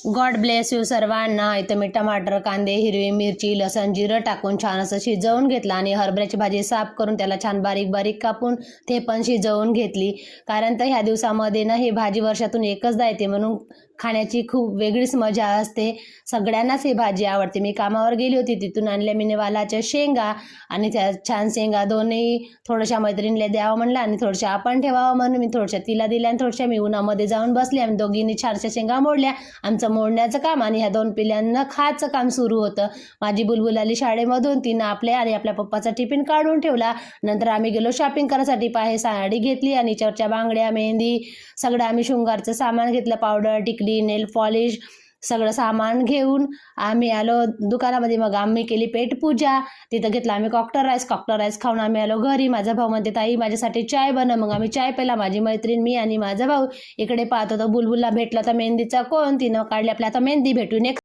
God bless you सर्वांना. इथं मी टमाटर, कांदे, हिरवी मिरची, लसण, जिरं टाकून छान असं शिजवून घेतलं आणि हरभऱ्याची भाजी साफ करून त्याला छान बारीक बारीक कापून ते पण शिजवून घेतली. कारण तर ह्या दिवसामध्ये ना ही भाजी वर्षातून एकचदा येते म्हणून खाण्याची खूप वेगळीच मजा असते. सगळ्यांनाच ही भाजी आवडते. मी कामावर गेली होती, तिथून आणल्या मी वालाच्या शेंगा आणि त्या छान शेंगा दोन्ही थोड्याशा मैत्रिणीला द्यावं म्हणलं आणि थोड्याशा आपण ठेवावं म्हणून मी थोड्याशा तिला दिल्या आणि थोड्याशा मी उन्हामध्ये जाऊन बसली. आम्ही दोघींनी छानशा शेंगा मोडल्या. आमचं मोडण्याचं काम आणि ह्या 2 पिल्यांना खायचं काम सुरू होतं. माझी बुलबुल आली शाळेमधून, तिनं आपल्या आणि आपल्या पप्पाचा टिफिन काढून ठेवला. नंतर आम्ही गेलो शॉपिंग करायसाठी. पाहे साडी घेतली आणि चर्चा बांगड्या, मेहंदी सगळं आम्ही शृंगारचं सामान घेतलं. पावडर, टिकली, नेल पॉलिश सगळं सामान घेऊन आम्ही आलो दुकानामध्ये. मग आम्ही केली पेटपूजा. तिथं घेतला आम्ही कॉकटर राईस खाऊन आम्ही आलो घरी. माझा भाऊ म्हणते ताई माझ्यासाठी चाय बनव. मग आम्ही चाय प्यायला, माझी मैत्रीण, मी आणि माझा भाऊ. इकडे पाहत होतो बुलबुलला भेटला तर मेहंदीचा कोण, तिनं काढली आपल्या आता मेहंदी भेटून एक